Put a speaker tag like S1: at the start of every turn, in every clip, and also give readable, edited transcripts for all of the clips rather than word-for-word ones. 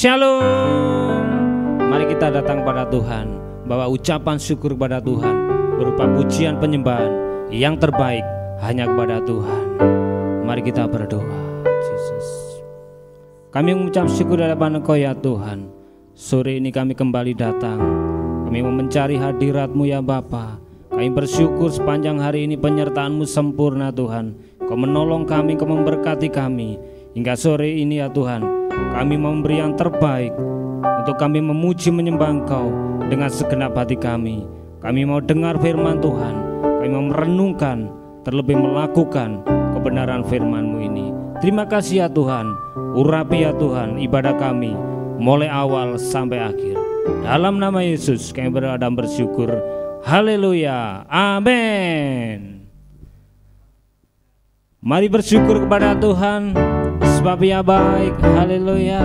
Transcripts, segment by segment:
S1: Shalom. Mari kita datang pada Tuhan, bawa ucapan syukur kepada Tuhan berupa pujian penyembahan yang terbaik hanya kepada Tuhan. Mari kita berdoa. Yesus, kami mengucap syukur di hadapan Engkau ya Tuhan. Sore ini kami kembali datang, kami mau mencari hadirat-Mu ya Bapa. Kami bersyukur sepanjang hari ini penyertaan-Mu sempurna Tuhan. Kau menolong kami, Kau memberkati kami. Hingga sore ini ya Tuhan, kami memberi yang terbaik untuk kami memuji menyembah Engkau dengan segenap hati kami. Kami mau dengar firman Tuhan, kami mau merenungkan, terlebih melakukan kebenaran firman-Mu ini. Terima kasih ya Tuhan, urapi ya Tuhan ibadah kami mulai awal sampai akhir. Dalam nama Yesus kami berdoa dan bersyukur. Haleluya, amin. Mari bersyukur kepada Tuhan, sebab Ia baik. Haleluya.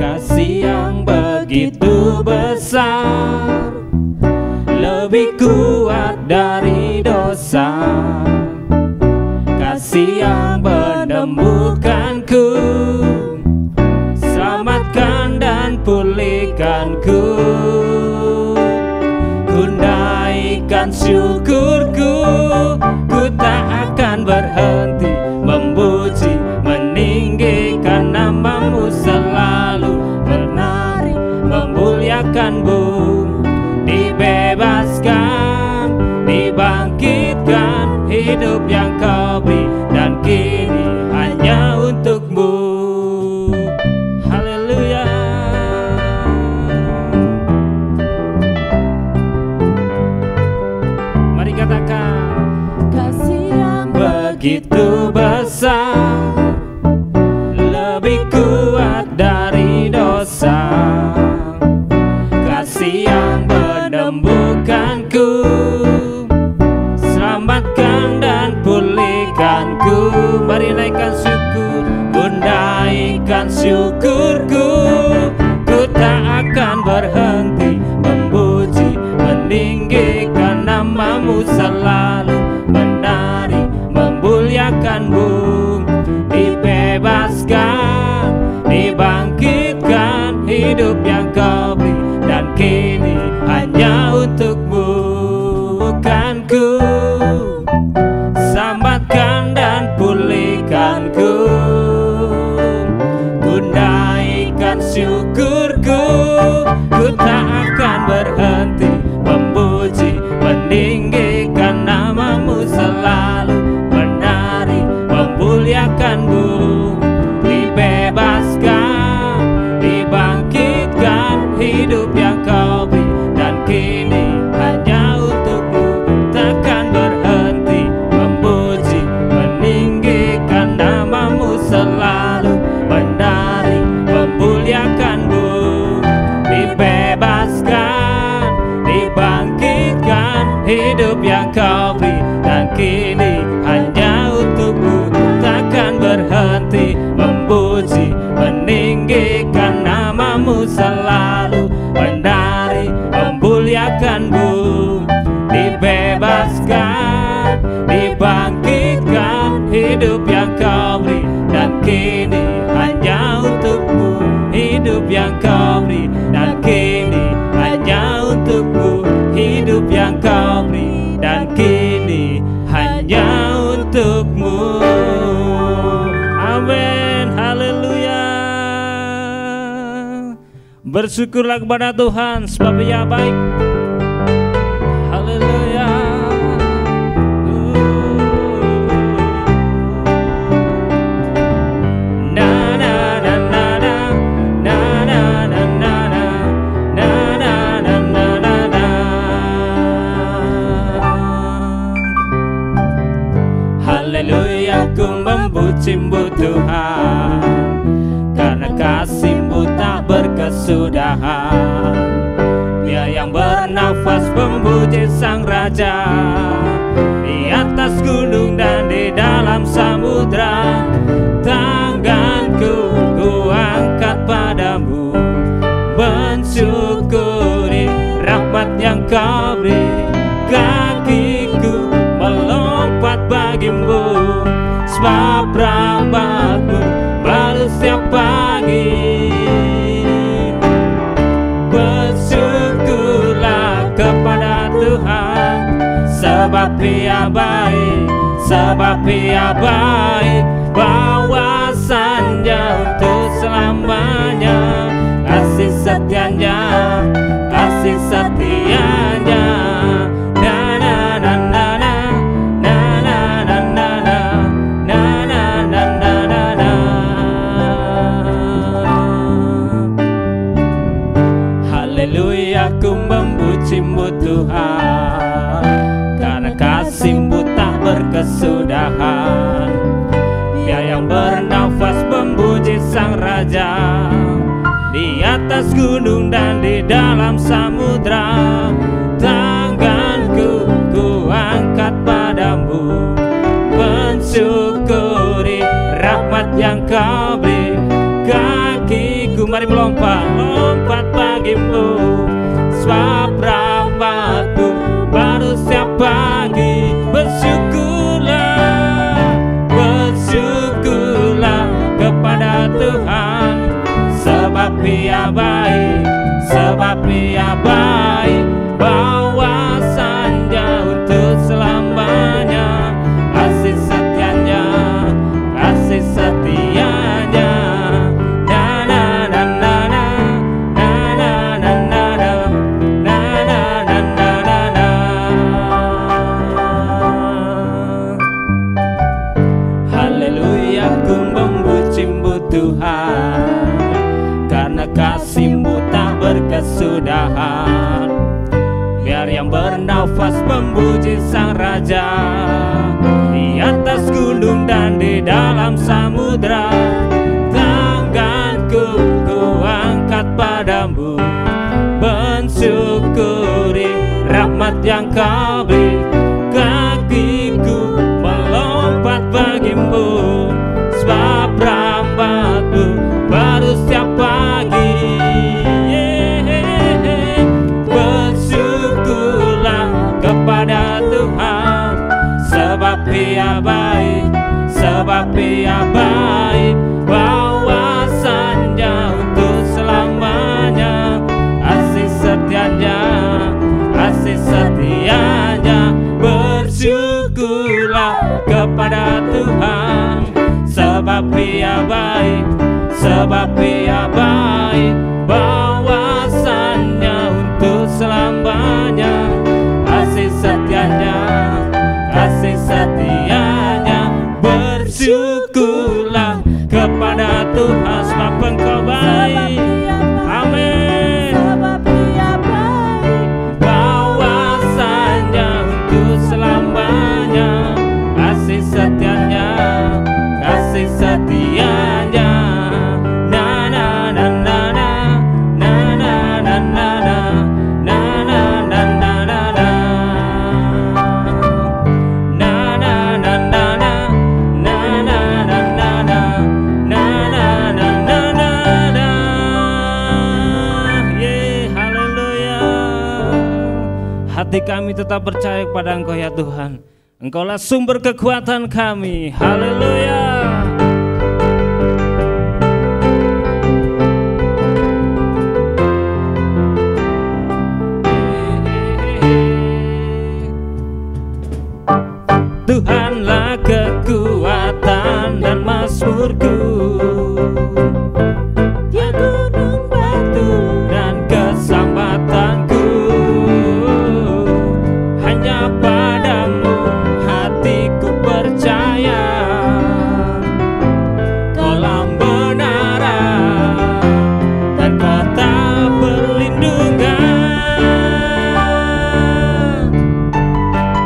S1: Kasih yang begitu besar, lebih kuat dari dosa. Kasih yang menemukanku, selamatkan dan pulihkanku. Ku naikkan syukurku, ku tak akan berhenti memuji, meninggikan nama-Mu selalu, menari, memuliakan-Mu. Dibebaskan, dibangkitkan, hidup yang Kau beri, dan kini hanya untuk-Mu. Haleluya. Mari katakan, kasih yang begitu besar, lebih kuat dari dosa. Kasih yang menemukanku, selamatkan dan pulihkanku. Mari naikkan syukur, ku naikkan syukurku, ku tak akan berhenti memuji, meninggikan nama-Mu selalu, menari, memuliakan-Mu. Dibebaskan, dibangkitkan, hidup yang Kau beri, dan kini hanya untuk-Mu. Bukanku, selamatkan dan pulihkanku. Ku naikkan syukurku, ku tak akan berhenti memuji, meninggikan nama-Mu selalu, menari, memuliakan-Mu. Dibebaskan, dibangkitkan, hidup yang Kau beri, dan kini hanya untuk-Mu. Takkan berhenti memuji, meninggikan nama-Mu selalu, menari, memuliakan-Mu. Dibebaskan, dibangkitkan, hidup yang Kau beri, dan kini hanya untuk-Mu. Takkan berhenti memuji, meninggikan nama-Mu selalu, menari, memuliakan-Mu. Dibebaskan, dibangkitkan, hidup yang Kau beri, dan kini hanya untuk-Mu. Hidup yang Kau beri, dan kini hanya untuk-Mu. Hidup yang Kau beri, dan kini hanya untuk-Mu. Amin, haleluya. Bersyukurlah kepada Tuhan, sebab Ia baik. Haleluya. Na na na na na, na na na na na, na na na na na na. Haleluya, ku memuji-Mu Tuhan, karena kasih-Mu tak berkesudahan. Dia yang bernafas memuji Sang Raja, di atas gunung dan di dalam samudra. Tanganku ku angkat padamu, mensyukuri rahmat yang Kau beri. Kakiku melompat bagimu, sebab rahmat-Mu baru setiap pagi. Bersyukurlah kepada Tuhan, sebab Dia baik, sebab Dia baik, bahwasannya untuk selamanya. Kasih setianya, kasih setianya. Na na na na na, na na na na na, na na na na na na. Haleluya, ku memuji-Mu Tuhan, karena kasih-Mu tak berkesudahan. Dia yang bernafas memuji Sang Raja, di atas gunung dan di dalam samudra. Tanganku ku angkat padamu, mensyukuri rahmat yang Kau beri. Kakiku mari melompat, lompat bagimu, sebab rahmat-Mu baru setiap pagi. Bersyukurlah, bersyukurlah kepada Tuhan, sebab Dia baik, sebab Dia baik, bahwasannya untuk selamanya. Kasih setianya, kasih setianya. Na na na na na, na na na na na, na na na na na na. Haleluya, ku memuji-Mu Tuhan, karena kasih-Mu tak berkesudahan. Biar yang bernafas memuji Sang Raja, di atas gunung dan di dalam samudra. Tanganku ku angkat padamu, mensyukuri rahmat yang Kau beri. Kakiku melompat bagimu, sebab rahmat-Mu baru setiap pagi. Bersyukurlah kepada Tuhan, sebab Dia baik, sebab Dia baik, bahwasannya untuk selamanya. Kasih setianya, kasih setianya. Bersyukurlah kepada Tuhan, sebab Dia baik, sebab Dia baik, bahwasannya untuk selamanya. Kasih setianya, kasih setianya. Bersyukurlah kepada Tuhan, sebab Engkau baik. Amin. Bahwasannya untuk selamanya. Kasih setianya, kasih setianya. Na na na na na, na na na na na, na na na na na na, na na na na na, na na na na na, na na na na na na. Ye, haleluya. Hati kami tetap percaya kepada Engkau ya Tuhan. Engkaulah sumber kekuatan kami. Haleluya. Tuhanlah kekuatan dan mazmurku, Dia gunung batu dan keselamatanku. Hanya padamu hatiku percaya, kolam benaran dan kota perlindungan.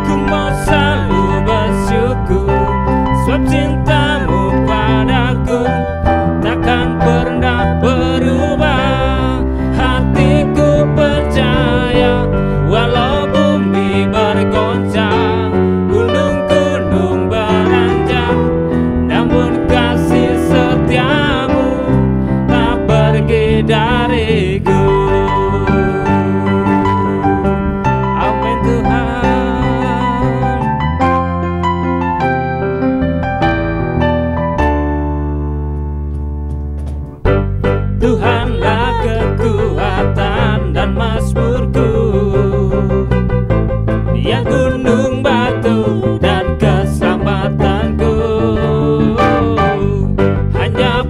S1: Ku mau selalu bersyukur, sebab cintamu padaku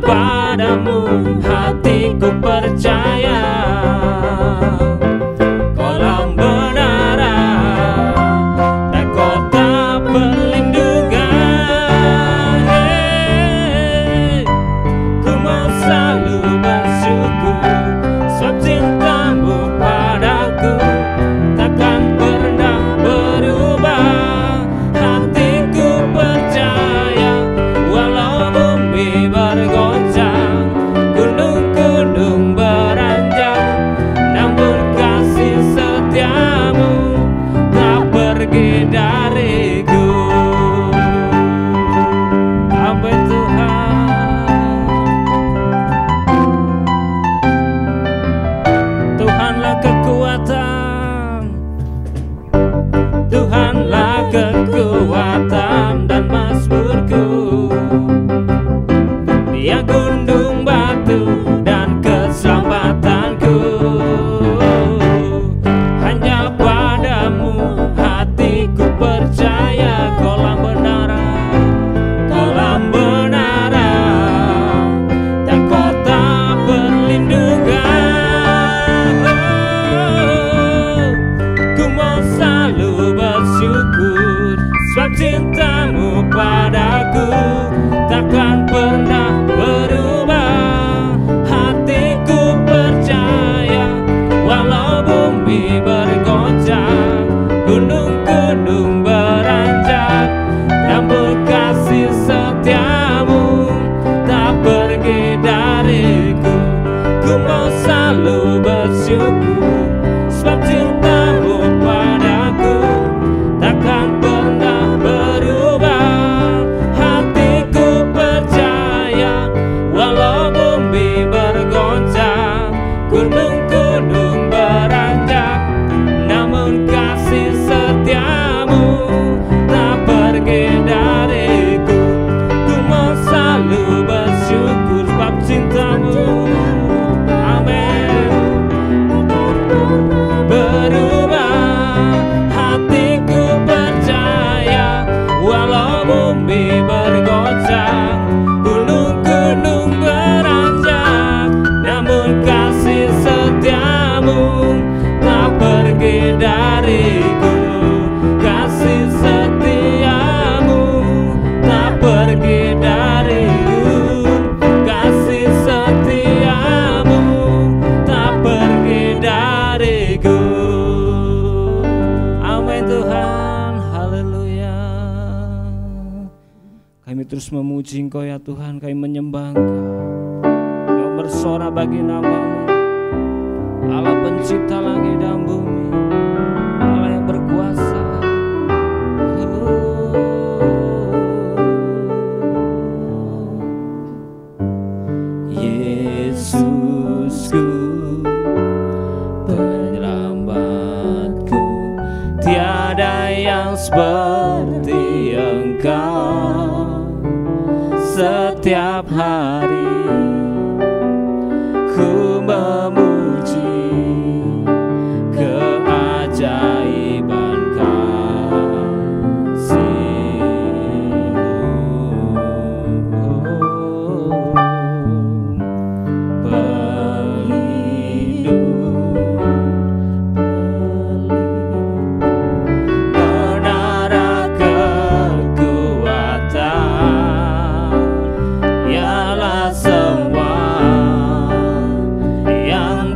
S1: padamu, hatiku percaya. Kolam benaran dan kota perlindungan, ku mau selalu bersyukur, sebab cintamu padaku takkan pernah berubah. Hatiku percaya, walau bumi bergoncang, gunung-gunung beranjak, namun kasih setiamu tak pergi dariku. Amin Tuhan. Tuhanlah kekuatan, Tuhanlah kekuatan dan mazmurku. Dia gunung batu dan keselamatanku. Hanya padamu hatiku percaya. Kolam benaran dan kota perlindungan. Ku mau selalu bersyukur, sebab cintamu padaku takkan pernah berubah. Hatiku percaya, walau bumi bergoncang, gunung-gunung beranjak, namun kasih setiamu tak pergi dariku. Ku mau selalu bersyukur, sebab cintamu padaku takkan pernah berubah. Hatiku percaya, walau bumi bergoncang, gunung-gunung beranjak, namun kasih setiamu tak pergi dariku. Ku mau selalu bersyukur, sebab cintamu, amin, berubah. Hatiku percaya, walau bumi bergoncang, gunung-gunung beranjak, namun kasih setiamu tak pergi dariku. Kasih setiamu tak pergi dariku. Kasih setiamu tak pergi dariku. Amin Tuhan, haleluya. Kami terus memuji Engkau ya Tuhan, kami menyembah Engkau. Kami bersorak bagi nama-Mu, Allah pencipta langit dan bumi, Allah yang berkuasa. Yesusku, penyelamatku, tiada yang seperti Engkau. Setiap hari ku memuji keajaiban kasih-Mu. Menara kekuatan, ialah semua yang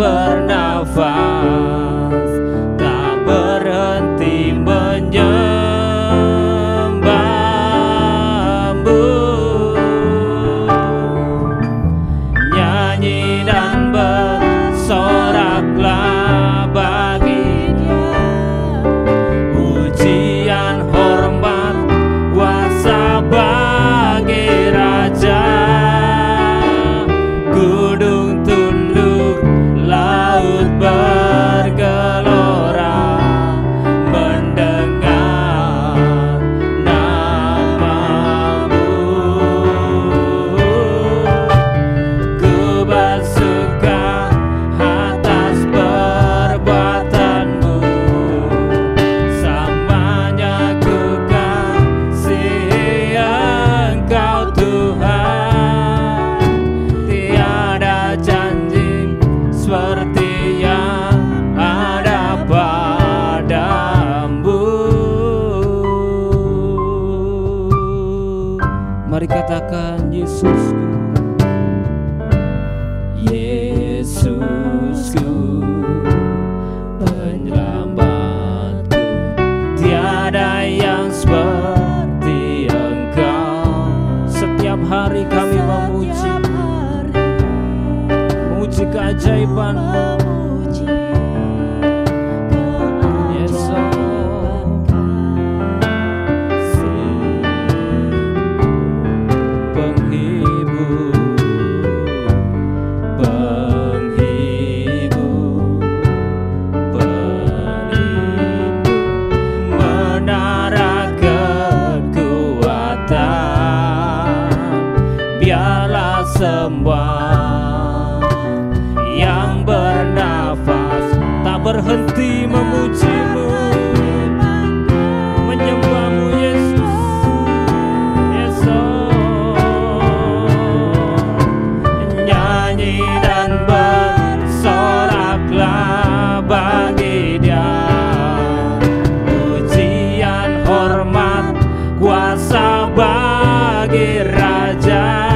S1: katakan Yesusku, Yesusku, penyelamatku, tiada yang seperti Engkau. Setiap hari kami memuji keajaiban-Mu. Semua yang bernafas tak berhenti memuji-Mu, menyembah-Mu Yesus. Yesus, nyanyi dan bersoraklah bagi Dia, pujian, hormat, kuasa bagi Raja.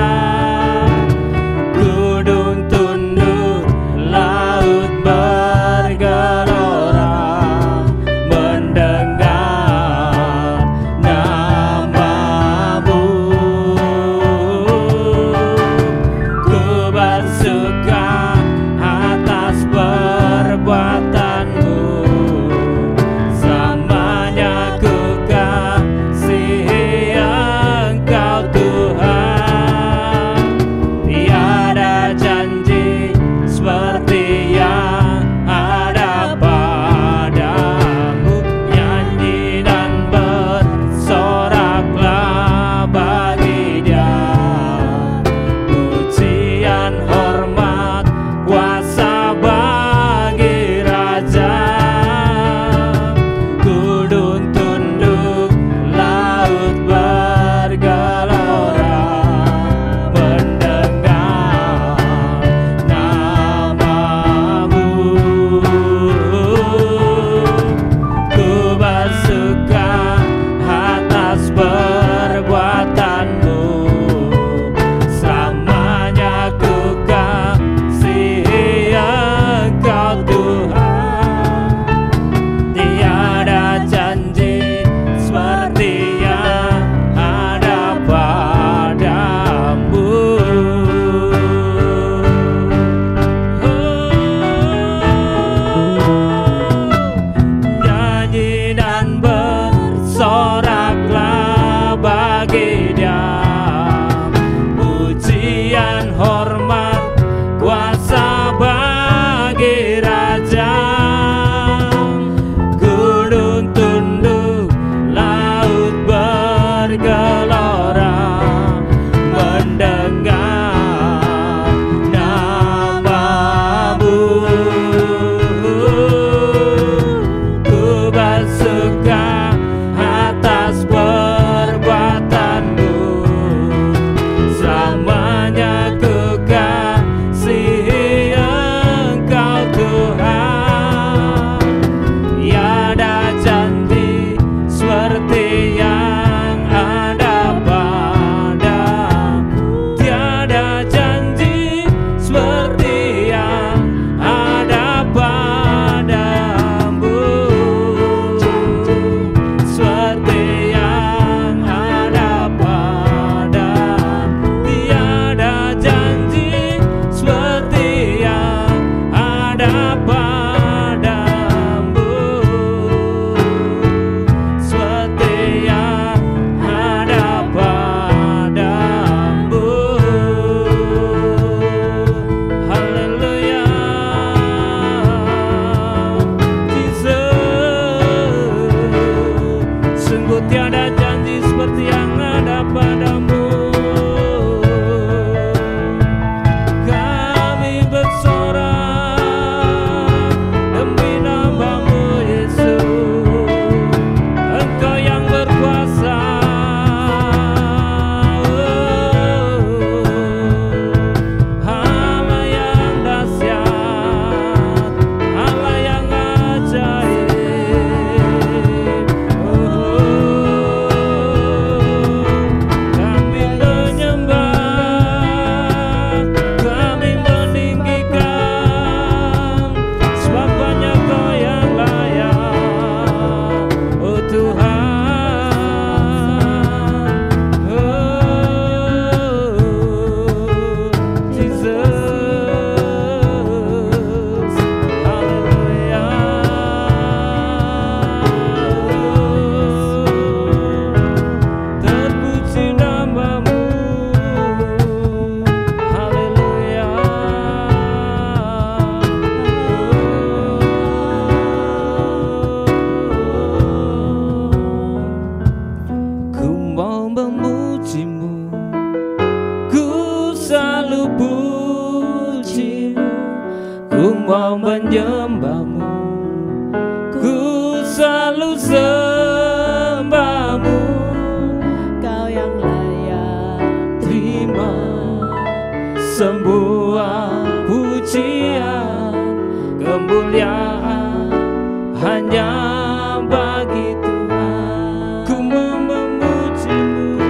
S1: mau menyembahmu, ku selalu sembahmu.
S2: Kau yang layak
S1: Terima semua pujian, kemuliaan hanya bagi Tuhan. Ku mau memujimu,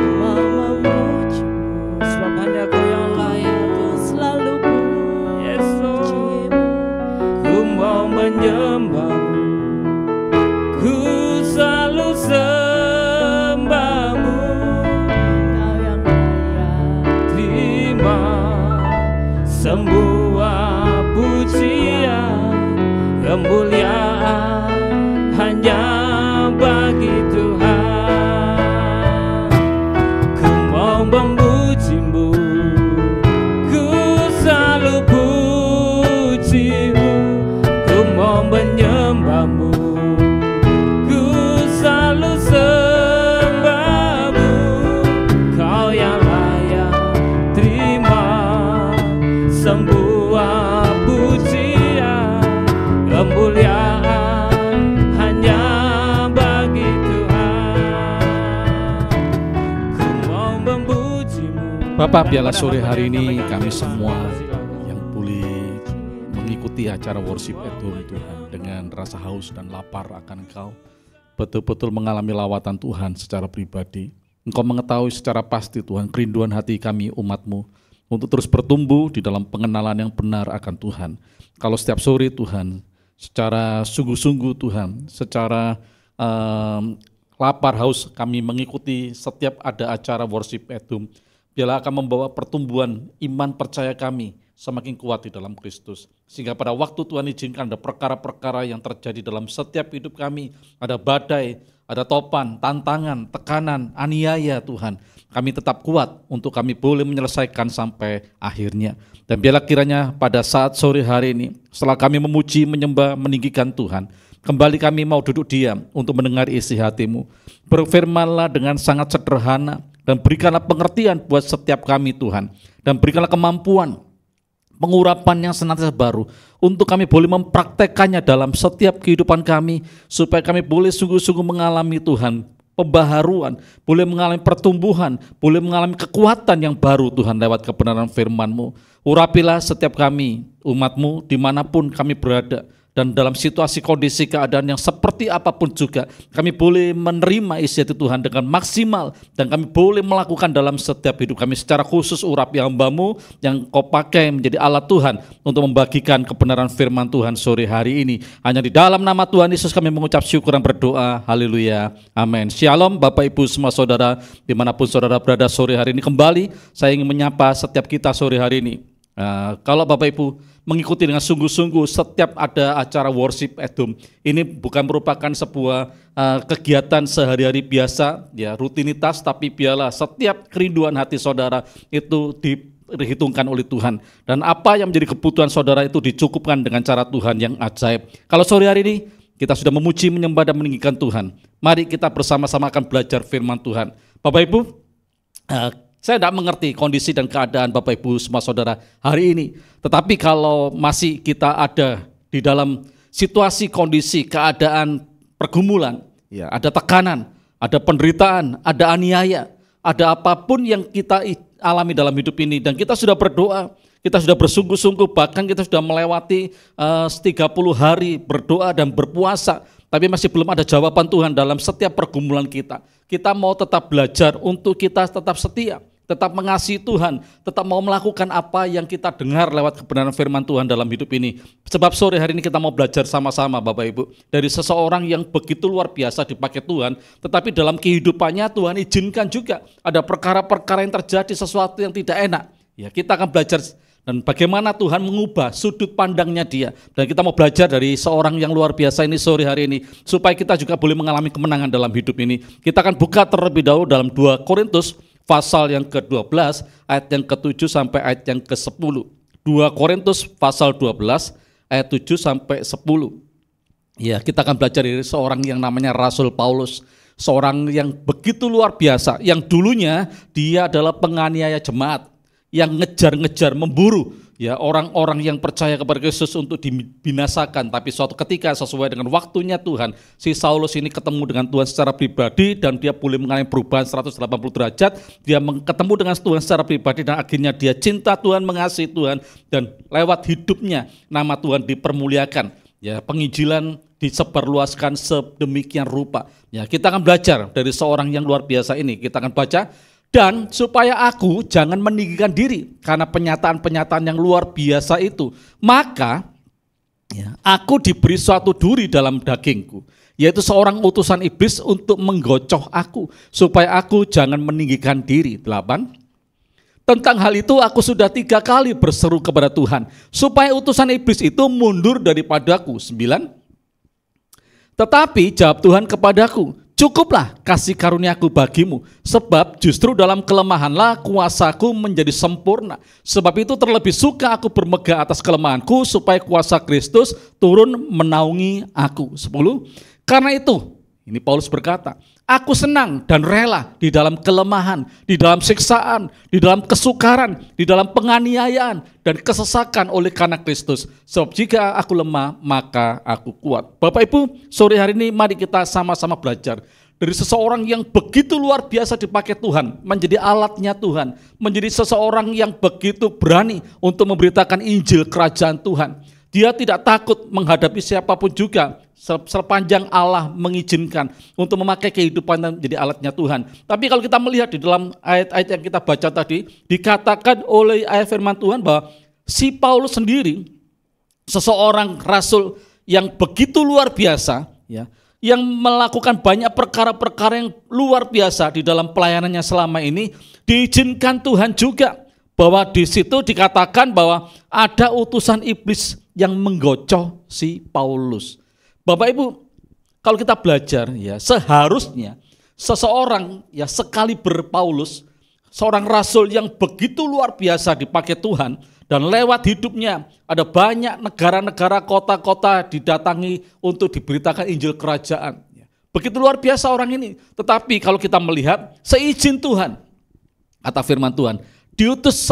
S1: sebab hanya Kau yang layak.
S2: Ku selalu
S1: Yes, Lord.
S2: pujimu.
S1: Ku mau menyembahmu, ku selalu sembahmu.
S2: Kau yang layak
S1: Terima semua pujian, kemuliaan hanya bagi Tuhan. Ku mau memujimu, ku selalu pujimu. Ku mau menyembahmu, ku selalu sembahmu. Kau yang layak terima semua pujian, kemuliaan hanya bagi Tuhan. Ku mau memujimu.
S3: Bapak, biarlah sore hari ini kami semua yang boleh mengikuti acara worship at home Tuhan dengan rasa haus dan lapar akan Engkau, betul-betul mengalami lawatan Tuhan secara pribadi. Engkau mengetahui secara pasti Tuhan kerinduan hati kami umat-Mu untuk terus bertumbuh di dalam pengenalan yang benar akan Tuhan. Kalau setiap sore Tuhan, secara sungguh-sungguh Tuhan, secara lapar haus kami mengikuti setiap ada acara worship at home, biarlah akan membawa pertumbuhan iman percaya kami semakin kuat di dalam Kristus. Sehingga pada waktu Tuhan izinkan ada perkara-perkara yang terjadi dalam setiap hidup kami, ada badai, ada topan, tantangan, tekanan, aniaya Tuhan, kami tetap kuat untuk kami boleh menyelesaikan sampai akhirnya. Dan biarlah kiranya pada saat sore hari ini, setelah kami memuji, menyembah, meninggikan Tuhan, kembali kami mau duduk diam untuk mendengar isi hati-Mu. Berfirmanlah dengan sangat sederhana dan berikanlah pengertian buat setiap kami Tuhan. Dan berikanlah kemampuan, pengurapan yang senantiasa baru untuk kami boleh mempraktekannya dalam setiap kehidupan kami, supaya kami boleh sungguh-sungguh mengalami Tuhan pembaharuan, boleh mengalami pertumbuhan, boleh mengalami kekuatan yang baru Tuhan lewat kebenaran firman-Mu. Urapilah setiap kami umat-Mu dimanapun kami berada, dan dalam situasi kondisi keadaan yang seperti apapun juga kami boleh menerima isi hati Tuhan dengan maksimal, dan kami boleh melakukan dalam setiap hidup kami. Secara khusus urapi hamba-Mu yang Kau pakai menjadi alat Tuhan untuk membagikan kebenaran firman Tuhan sore hari ini. Hanya di dalam nama Tuhan Yesus kami mengucap syukur dan berdoa. Haleluya, amin. Shalom Bapak Ibu semua saudara, dimanapun saudara berada sore hari ini. Kembali saya ingin menyapa setiap kita sore hari ini. Kalau Bapak Ibu mengikuti dengan sungguh-sungguh setiap ada acara worship at home, ini bukan merupakan sebuah kegiatan sehari-hari biasa, ya rutinitas, tapi biarlah setiap kerinduan hati saudara itu diperhitungkan oleh Tuhan, dan apa yang menjadi kebutuhan saudara itu dicukupkan dengan cara Tuhan yang ajaib. Kalau sore hari ini kita sudah memuji, menyembah dan meninggikan Tuhan, mari kita bersama-sama akan belajar firman Tuhan. Bapak Ibu, saya tidak mengerti kondisi dan keadaan Bapak Ibu semua saudara hari ini. Tetapi kalau masih kita ada di dalam situasi, kondisi, keadaan pergumulan, ya, ada tekanan, ada penderitaan, ada aniaya, ada apapun yang kita alami dalam hidup ini, dan kita sudah berdoa, kita sudah bersungguh-sungguh, bahkan kita sudah melewati 30 hari berdoa dan berpuasa, tapi masih belum ada jawaban Tuhan dalam setiap pergumulan kita. Kita mau tetap belajar untuk kita tetap setia, tetap mengasihi Tuhan, tetap mau melakukan apa yang kita dengar lewat kebenaran firman Tuhan dalam hidup ini. Sebab sore hari ini kita mau belajar sama-sama Bapak Ibu, dari seseorang yang begitu luar biasa dipakai Tuhan, tetapi dalam kehidupannya Tuhan izinkan juga ada perkara-perkara yang terjadi, sesuatu yang tidak enak. Ya, kita akan belajar dan bagaimana Tuhan mengubah sudut pandangnya dia. Dan kita mau belajar dari seorang yang luar biasa ini sore hari ini, supaya kita juga boleh mengalami kemenangan dalam hidup ini. Kita akan buka terlebih dahulu dalam 2 Korintus pasal yang ke-12 ayat yang ke-7 sampai ayat yang ke-10. 2 Korintus pasal 12 ayat 7 sampai 10. Ya, kita akan belajar dari seorang yang namanya Rasul Paulus, seorang yang begitu luar biasa, yang dulunya dia adalah penganiaya jemaat, yang ngejar-ngejar, memburu ya orang-orang yang percaya kepada Kristus untuk dibinasakan. Tapi suatu ketika sesuai dengan waktunya Tuhan, si Saulus ini ketemu dengan Tuhan secara pribadi dan dia boleh mengalami perubahan 180 derajat. Dia ketemu dengan Tuhan secara pribadi dan akhirnya dia cinta Tuhan, mengasihi Tuhan, dan lewat hidupnya nama Tuhan dipermuliakan. Ya, penginjilan disebarluaskan sedemikian rupa. Ya, kita akan belajar dari seorang yang luar biasa ini. Kita akan baca, dan supaya aku jangan meninggikan diri karena penyataan-penyataan yang luar biasa itu, maka ya, aku diberi suatu duri dalam dagingku, yaitu seorang utusan iblis untuk menggocoh aku, supaya aku jangan meninggikan diri. 8. Tentang hal itu aku sudah 3 kali berseru kepada Tuhan, supaya utusan iblis itu mundur daripadaku. 9. Tetapi jawab Tuhan kepadaku, cukuplah kasih karuniaku bagimu, sebab justru dalam kelemahanlah kuasaku menjadi sempurna. Sebab itu terlebih suka aku bermegah atas kelemahanku, supaya kuasa Kristus turun menaungi aku. 10. Karena itu, ini Paulus berkata, aku senang dan rela di dalam kelemahan, di dalam siksaan, di dalam kesukaran, di dalam penganiayaan dan kesesakan oleh karena Kristus. Sebab jika aku lemah, maka aku kuat. Bapak Ibu, sore hari ini mari kita sama-sama belajar dari seseorang yang begitu luar biasa dipakai Tuhan, menjadi alatnya Tuhan, menjadi seseorang yang begitu berani untuk memberitakan Injil kerajaan Tuhan. Dia tidak takut menghadapi siapapun juga, sepanjang Allah mengizinkan untuk memakai kehidupan menjadi alatnya Tuhan. Tapi kalau kita melihat di dalam ayat-ayat yang kita baca tadi, dikatakan oleh ayat firman Tuhan bahwa si Paulus sendiri, seseorang rasul yang begitu luar biasa, ya, yang melakukan banyak perkara-perkara yang luar biasa di dalam pelayanannya selama ini, diizinkan Tuhan juga bahwa di situ dikatakan bahwa ada utusan iblis yang menggocoh si Paulus. Bapak Ibu, kalau kita belajar ya, seharusnya seseorang ya sekaliber Paulus, seorang rasul yang begitu luar biasa dipakai Tuhan, dan lewat hidupnya ada banyak negara-negara, kota-kota didatangi untuk diberitakan Injil kerajaan. Begitu luar biasa orang ini. Tetapi kalau kita melihat seizin Tuhan, kata firman Tuhan, diutus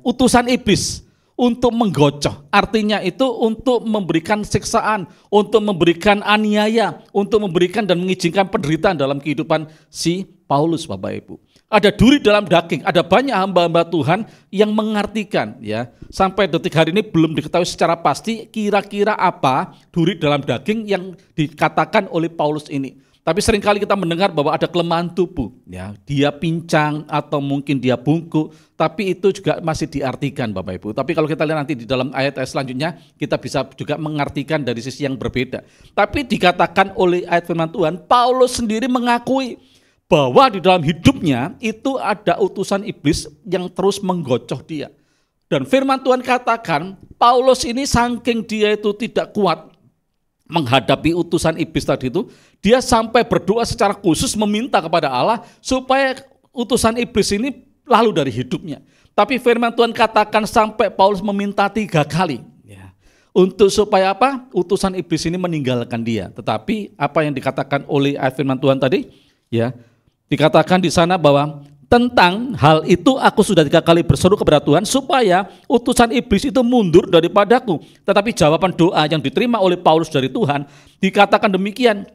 S3: utusan iblis untuk menggocoh, artinya itu untuk memberikan siksaan, untuk memberikan aniaya, untuk memberikan dan mengizinkan penderitaan dalam kehidupan si Paulus. Bapak Ibu, ada duri dalam daging, ada banyak hamba-hamba Tuhan yang mengartikan ya, sampai detik hari ini belum diketahui secara pasti kira-kira apa duri dalam daging yang dikatakan oleh Paulus ini. Tapi seringkali kita mendengar bahwa ada kelemahan tubuh, ya, dia pincang atau mungkin dia bungkuk, tapi itu juga masih diartikan Bapak Ibu. Tapi kalau kita lihat nanti di dalam ayat-ayat selanjutnya, kita bisa juga mengartikan dari sisi yang berbeda. Tapi dikatakan oleh ayat firman Tuhan, Paulus sendiri mengakui bahwa di dalam hidupnya itu ada utusan iblis yang terus menggocoh dia. Dan firman Tuhan katakan, Paulus ini saking dia itu tidak kuat menghadapi utusan iblis tadi itu, dia sampai berdoa secara khusus meminta kepada Allah supaya utusan iblis ini lalu dari hidupnya. Tapi firman Tuhan katakan sampai Paulus meminta 3 kali ya, untuk supaya apa? Utusan iblis ini meninggalkan dia. Tetapi apa yang dikatakan oleh firman Tuhan tadi ya, dikatakan di sana bahwa tentang hal itu aku sudah 3 kali berseru kepada Tuhan supaya utusan iblis itu mundur daripadaku. Tetapi jawaban doa yang diterima oleh Paulus dari Tuhan dikatakan demikian,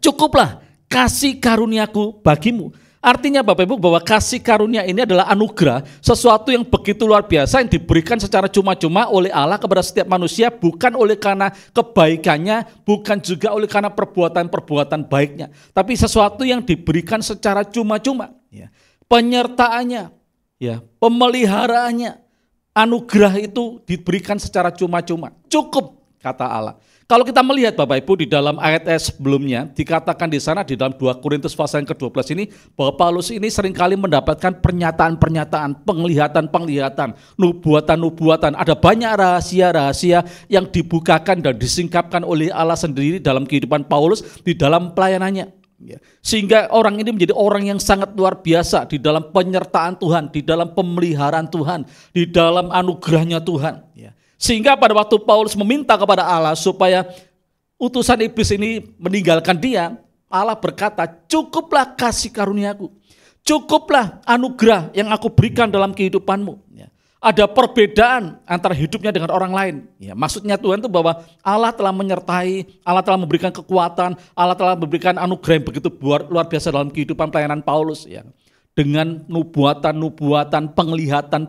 S3: cukuplah kasih karuniaku bagimu. Artinya Bapak Ibu bahwa kasih karunia ini adalah anugerah, sesuatu yang begitu luar biasa yang diberikan secara cuma-cuma oleh Allah kepada setiap manusia, bukan oleh karena kebaikannya, bukan juga oleh karena perbuatan-perbuatan baiknya, tapi sesuatu yang diberikan secara cuma-cuma. Ya. Penyertaannya, ya, pemeliharaannya, anugerah itu diberikan secara cuma-cuma. Cukup, kata Allah. Kalau kita melihat Bapak Ibu di dalam ayat sebelumnya, dikatakan di sana di dalam 2 Korintus pasal yang ke-12 ini, bahwa Paulus ini seringkali mendapatkan pernyataan-pernyataan, penglihatan-penglihatan, nubuatan-nubuatan. Ada banyak rahasia-rahasia yang dibukakan dan disingkapkan oleh Allah sendiri dalam kehidupan Paulus di dalam pelayanannya. Sehingga orang ini menjadi orang yang sangat luar biasa di dalam penyertaan Tuhan, di dalam pemeliharaan Tuhan, di dalam anugerahnya Tuhan. Sehingga pada waktu Paulus meminta kepada Allah supaya utusan iblis ini meninggalkan dia, Allah berkata, cukuplah kasih karuniaku. Cukuplah anugerah yang aku berikan dalam kehidupanmu. Ya. Ada perbedaan antara hidupnya dengan orang lain. Ya, maksudnya Tuhan itu bahwa Allah telah menyertai, Allah telah memberikan kekuatan, Allah telah memberikan anugerah yang begitu luar biasa dalam kehidupan pelayanan Paulus. Ya. Dengan nubuatan, penglihatan,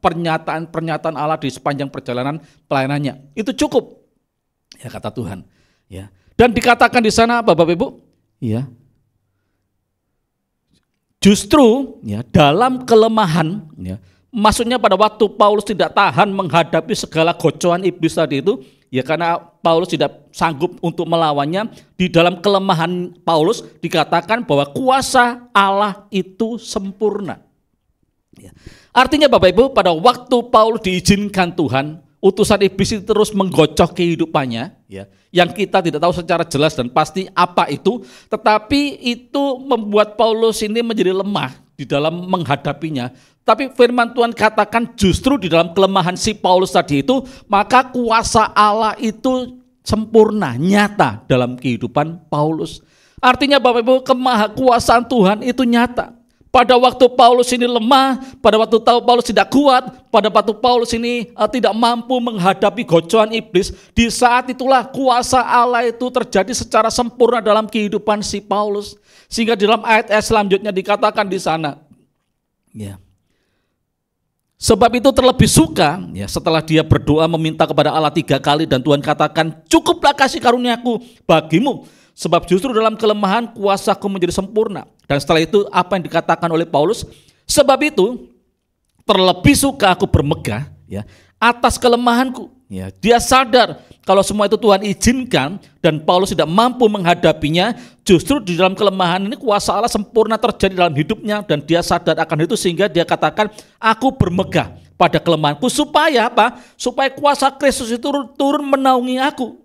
S3: pernyataan Allah di sepanjang perjalanan pelayanannya. Itu cukup, ya kata Tuhan. Ya. Dan dikatakan di sana, Bapak Ibu, ya, justru ya, dalam kelemahan, ya, maksudnya pada waktu Paulus tidak tahan menghadapi segala gocoan iblis tadi itu, ya karena Paulus tidak sanggup untuk melawannya, di dalam kelemahan Paulus dikatakan bahwa kuasa Allah itu sempurna. Ya. Artinya Bapak Ibu, pada waktu Paulus diizinkan Tuhan, utusan iblis itu terus menggocok kehidupannya, ya, yang kita tidak tahu secara jelas dan pasti apa itu, tetapi itu membuat Paulus ini menjadi lemah di dalam menghadapinya. Tapi firman Tuhan katakan justru di dalam kelemahan si Paulus tadi itu, maka kuasa Allah itu sempurna, nyata dalam kehidupan Paulus. Artinya Bapak Ibu, kemahakuasaan Tuhan itu nyata. Pada waktu Paulus ini lemah, pada waktu Paulus tidak kuat, pada waktu Paulus ini tidak mampu menghadapi gocoan iblis, di saat itulah kuasa Allah itu terjadi secara sempurna dalam kehidupan si Paulus. Sehingga di dalam ayat selanjutnya dikatakan di sana, ya, sebab itu terlebih suka, ya, setelah dia berdoa meminta kepada Allah 3 kali dan Tuhan katakan, cukuplah kasih karuniaku bagimu, sebab justru dalam kelemahan kuasaku menjadi sempurna. Dan setelah itu apa yang dikatakan oleh Paulus? Sebab itu terlebih suka aku bermegah, ya, atas kelemahanku. Ya, dia sadar kalau semua itu Tuhan izinkan dan Paulus tidak mampu menghadapinya. Justru di dalam kelemahan ini kuasa Allah sempurna terjadi dalam hidupnya dan dia sadar akan itu, sehingga dia katakan, aku bermegah pada kelemahanku supaya apa? Supaya kuasa Kristus itu turun menaungi aku.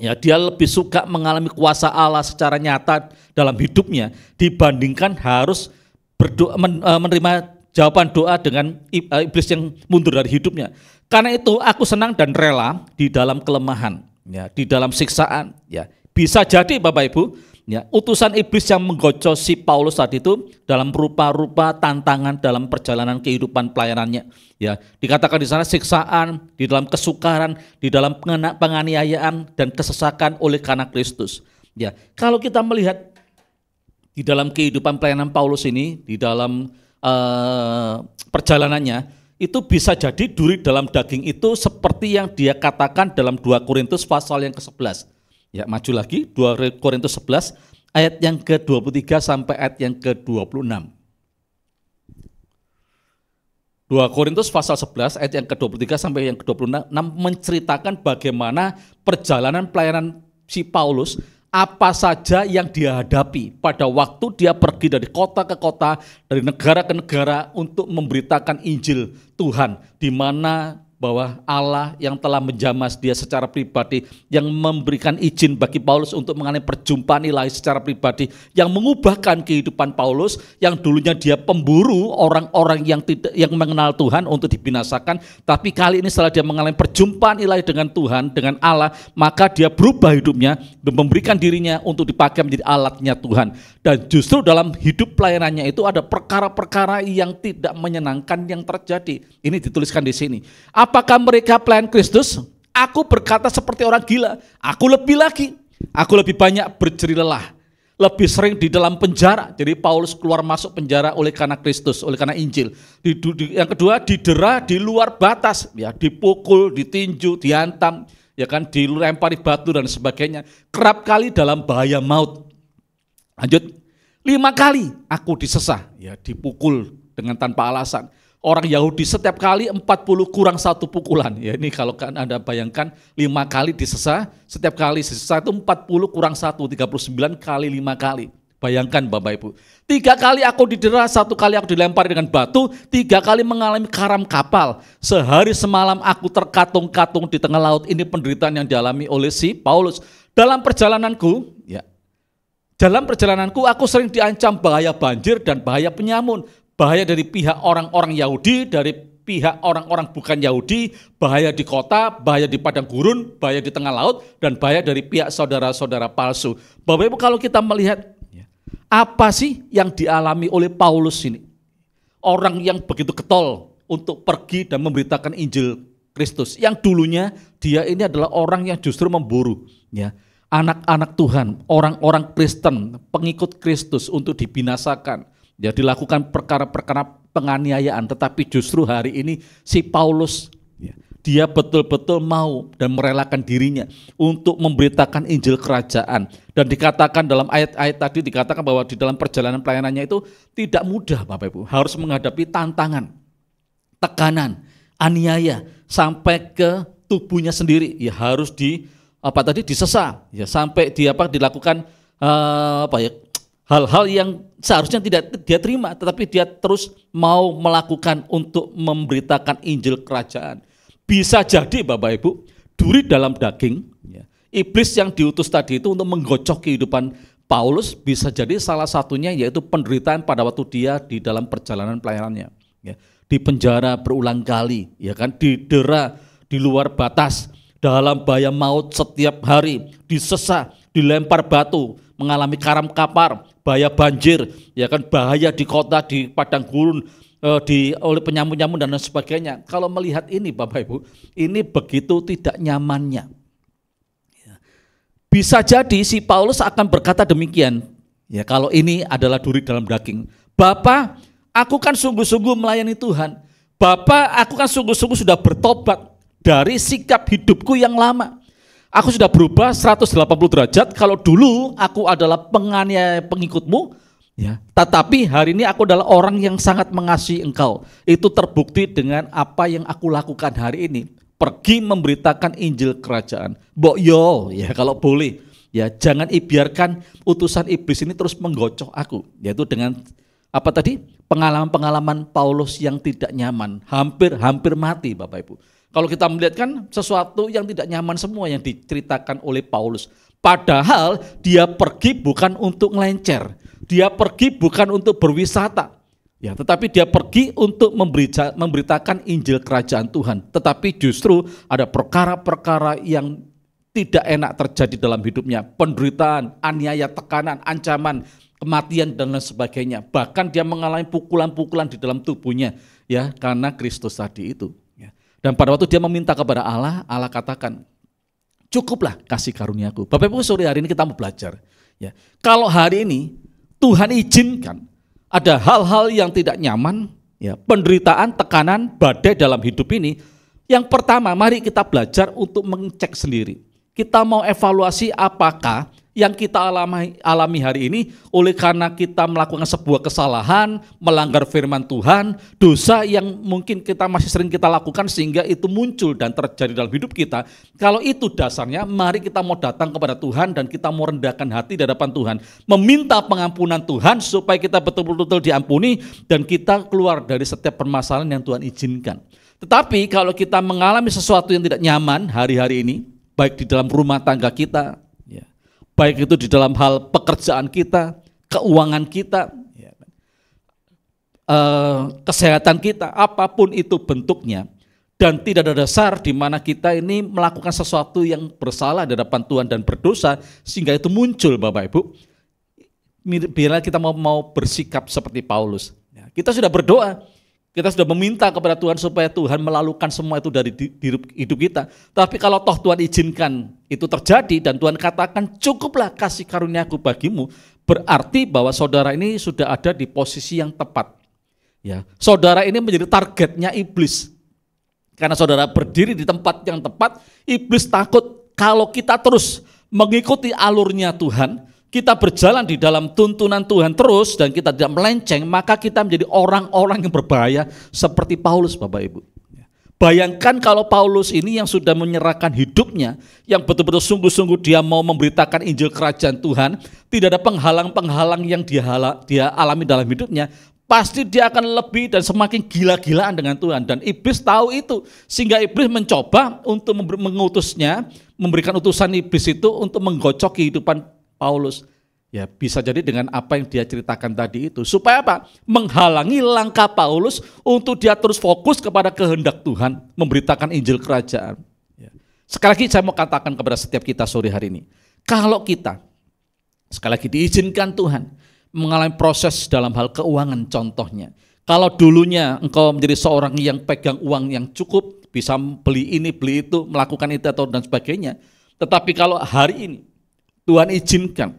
S3: Ya, dia lebih suka mengalami kuasa Allah secara nyata dalam hidupnya dibandingkan harus berdoa, menerima jawaban doa dengan iblis yang mundur dari hidupnya. Karena itu aku senang dan rela di dalam kelemahan, ya, di dalam siksaan. Ya. Bisa jadi Bapak Ibu, ya, utusan iblis yang menggocok si Paulus tadi itu dalam rupa-rupa tantangan dalam perjalanan kehidupan pelayanannya. Ya, dikatakan di sana siksaan, di dalam kesukaran, di dalam penganiayaan dan kesesakan oleh karena Kristus. Ya, kalau kita melihat di dalam kehidupan pelayanan Paulus ini, di dalam perjalanannya, itu bisa jadi duri dalam daging itu seperti yang dia katakan dalam 2 Korintus pasal yang ke-11. Ya, maju lagi, 2 Korintus 11 ayat yang ke-23 sampai ayat yang ke-26. 2 Korintus pasal 11 ayat yang ke-23 sampai yang ke-26 menceritakan bagaimana perjalanan pelayanan si Paulus, apa saja yang dia hadapi pada waktu dia pergi dari kota ke kota, dari negara ke negara untuk memberitakan Injil Tuhan, di mana bahwa Allah yang telah menjamah dia secara pribadi, yang memberikan izin bagi Paulus untuk mengalami perjumpaan ilahi secara pribadi, yang mengubahkan kehidupan Paulus, yang dulunya dia pemburu orang-orang yang mengenal Tuhan untuk dibinasakan, tapi kali ini setelah dia mengalami perjumpaan ilahi dengan Tuhan, dengan Allah, maka dia berubah hidupnya dan memberikan dirinya untuk dipakai menjadi alatnya Tuhan. Dan justru dalam hidup pelayanannya itu ada perkara-perkara yang tidak menyenangkan yang terjadi. Ini dituliskan di sini. Apakah mereka pelayan Kristus? Aku berkata seperti orang gila. Aku lebih lagi. Aku lebih banyak berjeri lelah. Lebih sering di dalam penjara. Jadi Paulus keluar masuk penjara oleh karena Kristus, oleh karena Injil. Yang kedua, didera di luar batas. Ya, dipukul, ditinju, dihantam, ya kan, dilempari batu dan sebagainya. Kerap kali dalam bahaya maut. Lanjut, 5 kali aku disesah, ya, dipukul dengan tanpa alasan. Orang Yahudi setiap kali 40 kurang 1 pukulan. Ya, ini kalau kan Anda bayangkan 5 kali disesah, setiap kali disesah itu 40 kurang 1, 39 kali 5 kali. Bayangkan Bapak Ibu. 3 kali aku didera, 1 kali aku dilempari dengan batu, 3 kali mengalami karam kapal. Sehari semalam aku terkatung-katung di tengah laut. Ini penderitaan yang dialami oleh si Paulus. Dalam perjalananku, ya, aku sering diancam bahaya banjir dan bahaya penyamun. Bahaya dari pihak orang-orang Yahudi, dari pihak orang-orang bukan Yahudi, bahaya di kota, bahaya di padang gurun, bahaya di tengah laut, dan bahaya dari pihak saudara-saudara palsu. Bapak Ibu, kalau kita melihat Apa sih yang dialami oleh Paulus ini? Orang yang begitu getol untuk pergi dan memberitakan Injil Kristus. Yang dulunya dia ini adalah orang yang justru memburu ya, anak-anak Tuhan, orang-orang Kristen, pengikut Kristus untuk dibinasakan. Ya, dilakukan perkara-perkara penganiayaan, tetapi justru hari ini si Paulus ya, dia betul-betul mau dan merelakan dirinya untuk memberitakan Injil kerajaan. Dan dikatakan dalam ayat-ayat tadi, dikatakan bahwa di dalam perjalanan pelayanannya itu tidak mudah Bapak Ibu, harus menghadapi tantangan, tekanan, aniaya sampai ke tubuhnya sendiri, ya harus disesa, ya sampai dilakukan hal-hal yang seharusnya tidak dia terima, tetapi dia terus mau melakukan untuk memberitakan Injil kerajaan. Bisa jadi Bapak Ibu, duri dalam daging, ya, iblis yang diutus tadi itu untuk menggocok kehidupan Paulus, bisa jadi salah satunya yaitu penderitaan pada waktu dia di dalam perjalanan pelayanannya. Ya, di penjara berulang kali, ya kan, didera di luar batas, dalam bahaya maut setiap hari, disesah, dilempar batu, mengalami karam kapar, bahaya banjir, ya kan, bahaya di kota, di padang gurun, oleh penyamun-nyamun dan lain sebagainya. Kalau melihat ini Bapak Ibu, ini begitu tidak nyamannya. Bisa jadi si Paulus akan berkata demikian, ya kalau ini adalah duri dalam daging. Bapak, aku kan sungguh-sungguh melayani Tuhan. Bapak, aku kan sungguh-sungguh sudah bertobat dari sikap hidupku yang lama. Aku sudah berubah 180 derajat. Kalau dulu aku adalah penganiaya pengikutmu, ya, tetapi hari ini aku adalah orang yang sangat mengasihi engkau. Itu terbukti dengan apa yang aku lakukan hari ini. Pergi memberitakan Injil kerajaan. Mbok yo, ya kalau boleh, ya jangan biarkan utusan iblis ini terus menggocok aku. Yaitu dengan apa tadi? Pengalaman-pengalaman Paulus yang tidak nyaman, hampir mati Bapak Ibu. Kalau kita melihat kan sesuatu yang tidak nyaman semua yang diceritakan oleh Paulus. Padahal dia pergi bukan untuk ngelencer, dia pergi bukan untuk berwisata, ya, tetapi dia pergi untuk memberitakan Injil kerajaan Tuhan. Tetapi justru ada perkara-perkara yang tidak enak terjadi dalam hidupnya, penderitaan, aniaya, tekanan, ancaman, kematian dan lain sebagainya. Bahkan dia mengalami pukulan-pukulan di dalam tubuhnya, ya, karena Kristus tadi itu. Dan pada waktu dia meminta kepada Allah, Allah katakan, cukuplah kasih karuniaku. Bapak Ibu, sore hari ini kita mau belajar. Ya, kalau hari ini Tuhan izinkan ada hal-hal yang tidak nyaman, ya, penderitaan, tekanan, badai dalam hidup ini. Yang pertama, mari kita belajar untuk mengecek sendiri. Kita mau evaluasi apakah yang kita alami hari ini oleh karena kita melakukan sebuah kesalahan, melanggar firman Tuhan, dosa yang mungkin kita masih sering kita lakukan sehingga itu muncul dan terjadi dalam hidup kita. Kalau itu dasarnya, mari kita mau datang kepada Tuhan dan kita mau rendahkan hati di hadapan Tuhan, meminta pengampunan Tuhan supaya kita betul-betul diampuni dan kita keluar dari setiap permasalahan yang Tuhan izinkan. Tetapi kalau kita mengalami sesuatu yang tidak nyaman hari-hari ini, baik di dalam rumah tangga kita, baik itu di dalam hal pekerjaan kita, keuangan kita, kesehatan kita, apapun itu bentuknya, dan tidak ada dasar di mana kita ini melakukan sesuatu yang bersalah di hadapan Tuhan dan berdosa, sehingga itu muncul Bapak Ibu. Biarlah kita mau bersikap seperti Paulus. Kita sudah berdoa, kita sudah meminta kepada Tuhan supaya Tuhan melalukan semua itu dari hidup kita. Tapi kalau toh Tuhan izinkan itu terjadi dan Tuhan katakan cukuplah kasih karuniaku bagimu, berarti bahwa saudara ini sudah ada di posisi yang tepat. Ya, saudara ini menjadi targetnya iblis. Karena saudara berdiri di tempat yang tepat, iblis takut kalau kita terus mengikuti alurnya Tuhan, kita berjalan di dalam tuntunan Tuhan terus dan kita tidak melenceng, maka kita menjadi orang-orang yang berbahaya seperti Paulus Bapak Ibu. Bayangkan kalau Paulus ini yang sudah menyerahkan hidupnya, yang betul-betul sungguh-sungguh dia mau memberitakan Injil kerajaan Tuhan, tidak ada penghalang-penghalang yang dia alami dalam hidupnya, pasti dia akan lebih dan semakin gila-gilaan dengan Tuhan. Dan iblis tahu itu, sehingga iblis mencoba untuk mengutusnya, memberikan utusan iblis itu untuk menggocok kehidupan Paulus. Ya, bisa jadi dengan apa yang dia ceritakan tadi itu. Supaya apa? Menghalangi langkah Paulus untuk dia terus fokus kepada kehendak Tuhan, memberitakan Injil kerajaan. Ya. Sekali lagi saya mau katakan kepada setiap kita sore hari ini, kalau kita sekali lagi diizinkan Tuhan mengalami proses dalam hal keuangan contohnya. Kalau dulunya engkau menjadi seorang yang pegang uang yang cukup, bisa beli ini, beli itu, melakukan itu atau dan sebagainya. Tetapi kalau hari ini Tuhan izinkan,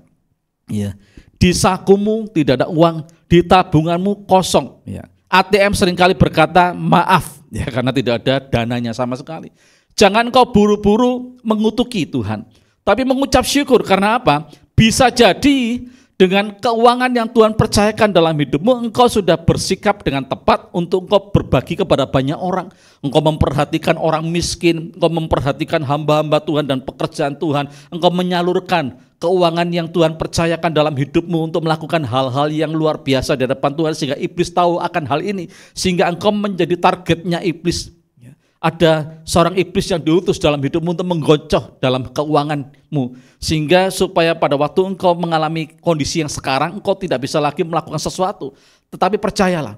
S3: ya, di sakumu tidak ada uang, di tabunganmu kosong. Ya. ATM seringkali berkata maaf, ya, karena tidak ada dananya sama sekali. Jangan kau buru-buru mengutuki Tuhan, tapi mengucap syukur. Karena apa? Bisa jadi dengan keuangan yang Tuhan percayakan dalam hidupmu, engkau sudah bersikap dengan tepat untuk engkau berbagi kepada banyak orang. Engkau memperhatikan orang miskin, engkau memperhatikan hamba-hamba Tuhan dan pekerjaan Tuhan. Engkau menyalurkan keuangan yang Tuhan percayakan dalam hidupmu untuk melakukan hal-hal yang luar biasa di hadapan Tuhan, sehingga iblis tahu akan hal ini, sehingga engkau menjadi targetnya iblis. Ada seorang iblis yang diutus dalam hidupmu untuk menggocoh dalam keuanganmu, sehingga supaya pada waktu engkau mengalami kondisi yang sekarang, engkau tidak bisa lagi melakukan sesuatu. Tetapi percayalah,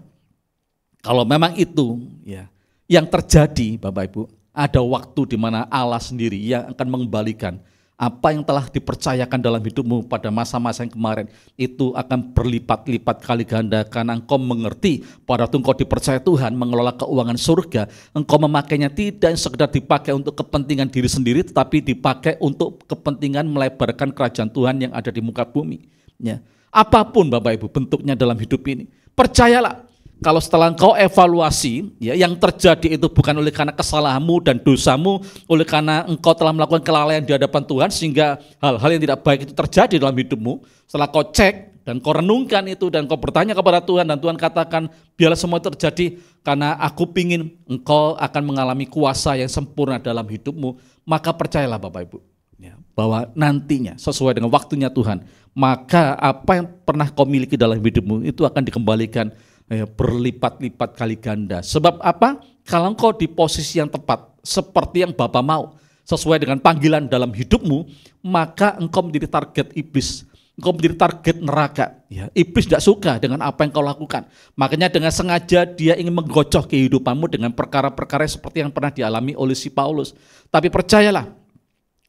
S3: kalau memang itu, ya, yang terjadi, Bapak Ibu, ada waktu di mana Allah sendiri yang akan mengembalikan apa yang telah dipercayakan dalam hidupmu pada masa-masa yang kemarin, itu akan berlipat-lipat kali ganda, karena engkau mengerti pada waktu engkau dipercaya Tuhan mengelola keuangan surga, engkau memakainya tidak sekedar dipakai untuk kepentingan diri sendiri, tetapi dipakai untuk kepentingan melebarkan kerajaan Tuhan yang ada di muka bumi. Ya. Apapun Bapak Ibu bentuknya dalam hidup ini, percayalah, kalau setelah engkau evaluasi, ya, yang terjadi itu bukan oleh karena kesalahanmu dan dosamu, oleh karena engkau telah melakukan kelalaian di hadapan Tuhan sehingga hal-hal yang tidak baik itu terjadi dalam hidupmu. Setelah kau cek dan kau renungkan itu dan kau bertanya kepada Tuhan, dan Tuhan katakan biarlah semua terjadi karena aku pingin engkau akan mengalami kuasa yang sempurna dalam hidupmu, maka percayalah Bapak Ibu, ya, bahwa nantinya sesuai dengan waktunya Tuhan, maka apa yang pernah kau miliki dalam hidupmu itu akan dikembalikan, ya, berlipat-lipat kali ganda. Sebab apa? Kalau engkau di posisi yang tepat, seperti yang Bapa mau, sesuai dengan panggilan dalam hidupmu, maka engkau menjadi target iblis, engkau menjadi target neraka. Ya, iblis tidak suka dengan apa yang kau lakukan. Makanya dengan sengaja dia ingin menggocoh kehidupanmu dengan perkara-perkara seperti yang pernah dialami oleh si Paulus. Tapi percayalah,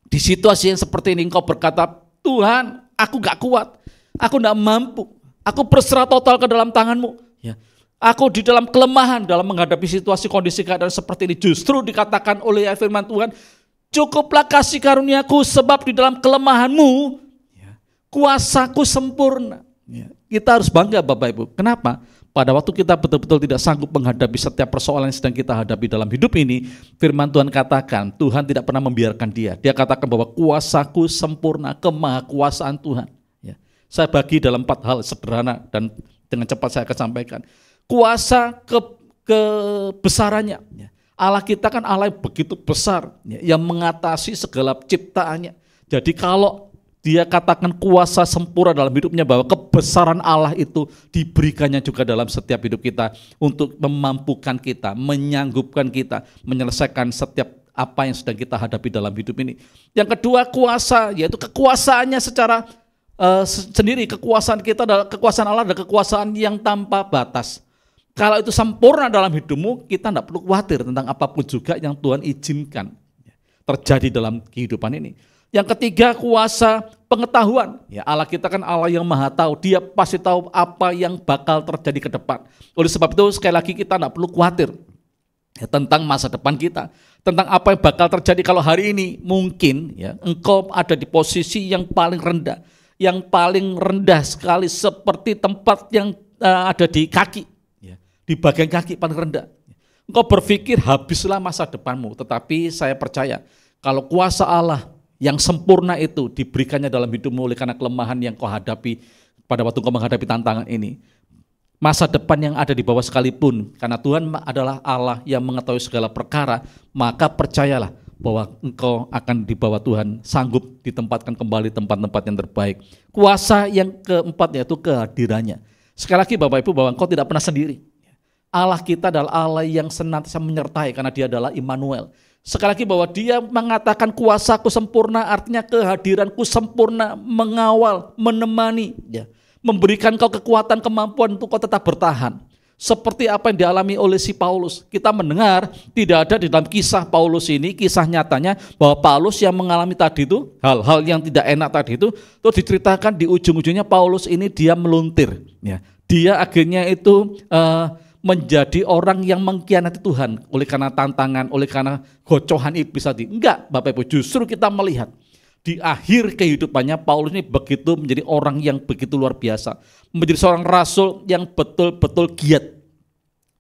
S3: di situasi yang seperti ini engkau berkata, Tuhan, aku gak kuat, aku gak mampu, aku berserah total ke dalam tangan-Mu. Ya. Aku di dalam kelemahan dalam menghadapi situasi kondisi keadaan seperti ini, justru dikatakan oleh firman Tuhan, cukuplah kasih karuniaku sebab di dalam kelemahanmu, ya, kuasaku sempurna. Ya. Kita harus bangga Bapak Ibu. Kenapa? Pada waktu kita betul-betul tidak sanggup menghadapi setiap persoalan yang sedang kita hadapi dalam hidup ini, firman Tuhan katakan, Tuhan tidak pernah membiarkan dia. Dia katakan bahwa kuasaku sempurna, kemahakuasaan Tuhan. Ya. Saya bagi dalam 4 hal sederhana dan dengan cepat saya akan sampaikan. Kuasa kebesarannya. Allah kita kan Allah yang begitu besar, yang mengatasi segala ciptaannya. Jadi kalau dia katakan kuasa sempurna dalam hidupnya, bahwa kebesaran Allah itu diberikannya juga dalam setiap hidup kita untuk memampukan kita, menyanggupkan kita, menyelesaikan setiap apa yang sedang kita hadapi dalam hidup ini. Yang kedua, kuasa, yaitu kekuasaannya secara sendiri. Kekuasaan kita adalah kekuasaan Allah, adalah kekuasaan yang tanpa batas. Kalau itu sempurna dalam hidupmu, kita tidak perlu khawatir tentang apapun juga yang Tuhan izinkan terjadi dalam kehidupan ini. Yang ketiga, kuasa pengetahuan. Ya, Allah kita kan Allah yang maha tahu, dia pasti tahu apa yang bakal terjadi ke depan. Oleh sebab itu sekali lagi kita tidak perlu khawatir, ya, tentang masa depan kita, tentang apa yang bakal terjadi. Kalau hari ini mungkin, ya, engkau ada di posisi yang paling rendah, yang paling rendah sekali, seperti tempat yang ada di kaki, ya, di bagian kaki paling rendah. Engkau berpikir habislah masa depanmu, tetapi saya percaya kalau kuasa Allah yang sempurna itu diberikannya dalam hidupmu oleh karena kelemahan yang kau hadapi pada waktu kau menghadapi tantangan ini, masa depan yang ada di bawah sekalipun, karena Tuhan adalah Allah yang mengetahui segala perkara, maka percayalah bahwa engkau akan di bawah Tuhan, sanggup ditempatkan kembali tempat-tempat yang terbaik. Kuasa yang keempat yaitu kehadirannya. Sekali lagi Bapak Ibu, bahwa engkau tidak pernah sendiri. Allah kita adalah Allah yang senantiasa menyertai, karena dia adalah Immanuel. Sekali lagi bahwa dia mengatakan kuasaku sempurna, artinya kehadiranku sempurna, mengawal, menemani, ya, memberikan kau kekuatan, kemampuan untuk kau tetap bertahan. Seperti apa yang dialami oleh si Paulus. Kita mendengar tidak ada di dalam kisah Paulus ini, kisah nyatanya bahwa Paulus yang mengalami tadi itu, hal-hal yang tidak enak tadi itu diceritakan di ujung-ujungnya Paulus ini dia meluntir. Ya. Dia akhirnya itu menjadi orang yang mengkhianati Tuhan oleh karena tantangan, oleh karena gocohan iblis tadi. Enggak, Bapak Ibu, justru kita melihat di akhir kehidupannya Paulus ini begitu menjadi orang yang begitu luar biasa. Menjadi seorang rasul yang betul-betul giat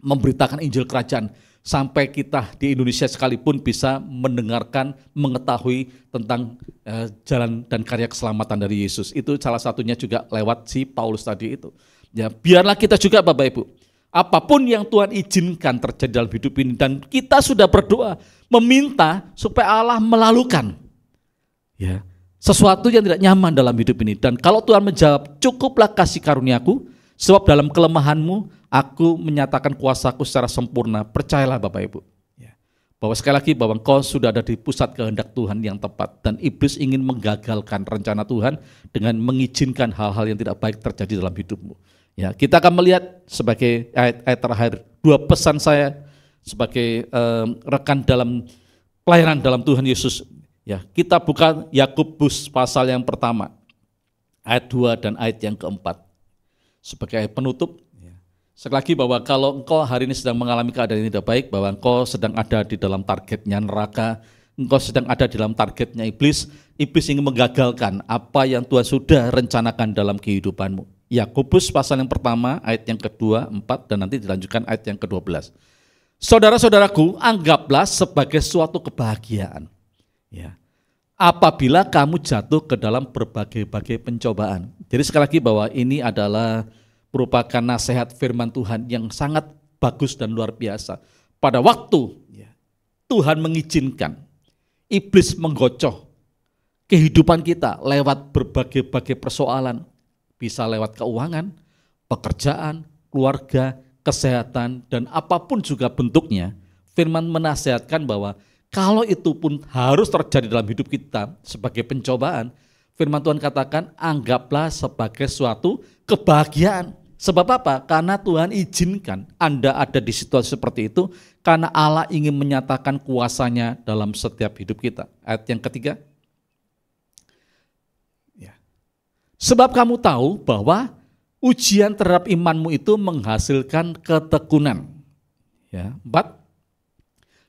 S3: memberitakan Injil Kerajaan. Sampai kita di Indonesia sekalipun bisa mendengarkan, mengetahui tentang jalan dan karya keselamatan dari Yesus. Itu salah satunya juga lewat si Paulus tadi itu. Ya, biarlah kita juga Bapak Ibu, apapun yang Tuhan izinkan terjadi dalam hidup ini, dan kita sudah berdoa, meminta supaya Allah melalukan ya, sesuatu yang tidak nyaman dalam hidup ini. Dan kalau Tuhan menjawab, cukuplah kasih karuniaku, sebab dalam kelemahanmu aku menyatakan kuasaku secara sempurna. Percayalah Bapak Ibu, ya, bahwa sekali lagi bahwa engkau sudah ada di pusat kehendak Tuhan yang tepat, dan iblis ingin menggagalkan rencana Tuhan dengan mengizinkan hal-hal yang tidak baik terjadi dalam hidupmu. Ya, kita akan melihat sebagai ayat-ayat terakhir 2 pesan saya sebagai rekan dalam pelayanan dalam Tuhan Yesus. Ya, kita buka Yakobus pasal yang pertama, ayat 2 dan ayat yang keempat. Sebagai ayat penutup, ya. Sekali lagi bahwa kalau engkau hari ini sedang mengalami keadaan yang tidak baik, bahwa engkau sedang ada di dalam targetnya neraka, engkau sedang ada di dalam targetnya iblis, iblis ingin menggagalkan apa yang Tuhan sudah rencanakan dalam kehidupanmu. Yakobus pasal yang pertama, ayat yang kedua, 4, dan nanti dilanjutkan ayat yang ke-12. Saudara-saudaraku, anggaplah sebagai suatu kebahagiaan, ya, apabila kamu jatuh ke dalam berbagai-bagai pencobaan. Jadi sekali lagi bahwa ini adalah merupakan nasihat firman Tuhan yang sangat bagus dan luar biasa. Pada waktu ya, Tuhan mengizinkan iblis menggocoh kehidupan kita lewat berbagai-bagai persoalan, bisa lewat keuangan, pekerjaan, keluarga, kesehatan, dan apapun juga bentuknya, firman menasihatkan bahwa kalau itu pun harus terjadi dalam hidup kita sebagai pencobaan, firman Tuhan katakan anggaplah sebagai suatu kebahagiaan. Sebab apa? Karena Tuhan izinkan Anda ada di situasi seperti itu, karena Allah ingin menyatakan kuasanya dalam setiap hidup kita. Ayat yang ketiga. Sebab kamu tahu bahwa ujian terhadap imanmu itu menghasilkan ketekunan. Ya, 4.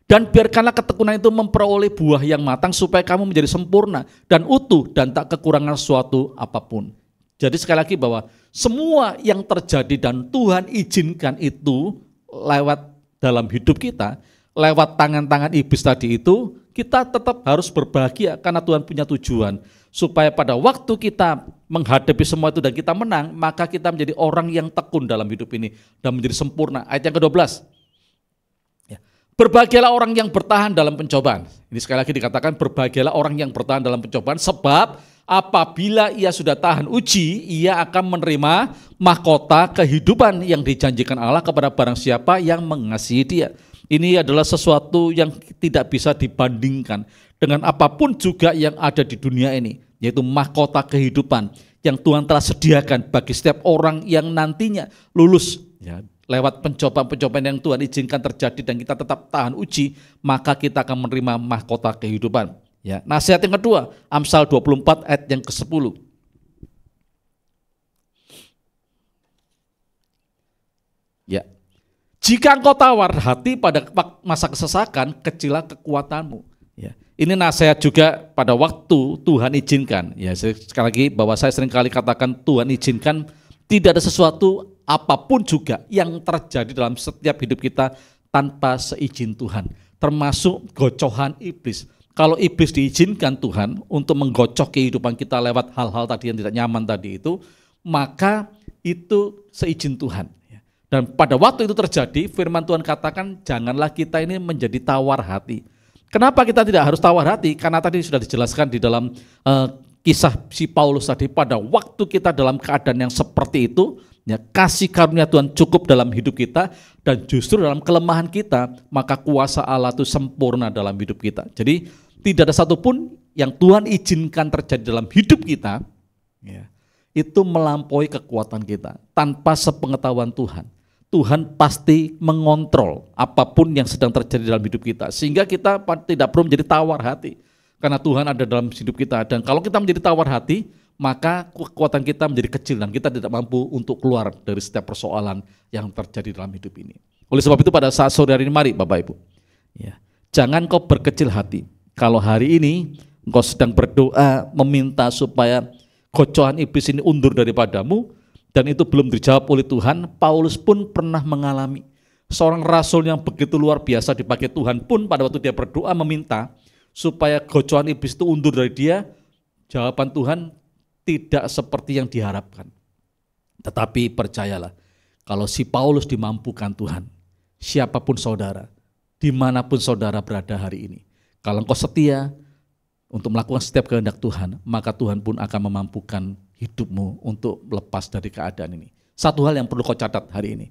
S3: Dan biarkanlah ketekunan itu memperoleh buah yang matang supaya kamu menjadi sempurna dan utuh dan tak kekurangan suatu apapun. Jadi sekali lagi bahwa semua yang terjadi dan Tuhan izinkan itu lewat dalam hidup kita, lewat tangan-tangan iblis tadi itu, kita tetap harus berbahagia karena Tuhan punya tujuan. Supaya pada waktu kita menghadapi semua itu dan kita menang, maka kita menjadi orang yang tekun dalam hidup ini dan menjadi sempurna. Ayat yang ke-12. Ya. Berbahagialah orang yang bertahan dalam pencobaan. Ini sekali lagi dikatakan berbahagialah orang yang bertahan dalam pencobaan, sebab apabila ia sudah tahan uji, ia akan menerima mahkota kehidupan yang dijanjikan Allah kepada barang siapa yang mengasihi dia. Ini adalah sesuatu yang tidak bisa dibandingkan dengan apapun juga yang ada di dunia ini, yaitu mahkota kehidupan yang Tuhan telah sediakan bagi setiap orang yang nantinya lulus ya, lewat pencobaan-pencobaan yang Tuhan izinkan terjadi dan kita tetap tahan uji, maka kita akan menerima mahkota kehidupan. Ya, nasihat yang kedua, Amsal 24 ayat yang ke-10. Ya. Jika engkau tawar hati pada masa kesesakan, kecilah kekuatanmu. Ya. Ini nasihat juga pada waktu Tuhan izinkan. Ya, sekali lagi bahwa saya sering kali katakan Tuhan izinkan, tidak ada sesuatu apapun juga yang terjadi dalam setiap hidup kita tanpa seizin Tuhan. Termasuk gocohan iblis. Kalau iblis diizinkan Tuhan untuk menggocoh kehidupan kita lewat hal-hal tadi yang tidak nyaman tadi itu, maka itu seizin Tuhan. Dan pada waktu itu terjadi, firman Tuhan katakan janganlah kita ini menjadi tawar hati. Kenapa kita tidak harus tawar hati? Karena tadi sudah dijelaskan di dalam kisah si Paulus tadi, pada waktu kita dalam keadaan yang seperti itu, ya, kasih karunia Tuhan cukup dalam hidup kita, dan justru dalam kelemahan kita, maka kuasa Allah itu sempurna dalam hidup kita. Jadi tidak ada satupun yang Tuhan izinkan terjadi dalam hidup kita, ya, itu melampaui kekuatan kita, tanpa sepengetahuan Tuhan. Tuhan pasti mengontrol apapun yang sedang terjadi dalam hidup kita. Sehingga kita tidak perlu menjadi tawar hati. Karena Tuhan ada dalam hidup kita. Dan kalau kita menjadi tawar hati, maka kekuatan kita menjadi kecil dan kita tidak mampu untuk keluar dari setiap persoalan yang terjadi dalam hidup ini. Oleh sebab itu pada saat sore hari ini, mari Bapak Ibu, ya, jangan kau berkecil hati. Kalau hari ini engkau sedang berdoa meminta supaya gocohan iblis ini undur daripadamu, dan itu belum dijawab oleh Tuhan, Paulus pun pernah mengalami. Seorang rasul yang begitu luar biasa dipakai Tuhan pun pada waktu dia berdoa meminta supaya gocohan iblis itu undur dari dia, jawaban Tuhan tidak seperti yang diharapkan. Tetapi percayalah, kalau si Paulus dimampukan Tuhan, siapapun saudara, dimanapun saudara berada hari ini, kalau engkau setia untuk melakukan setiap kehendak Tuhan, maka Tuhan pun akan memampukan hidupmu untuk lepas dari keadaan ini. Satu hal yang perlu kau catat hari ini,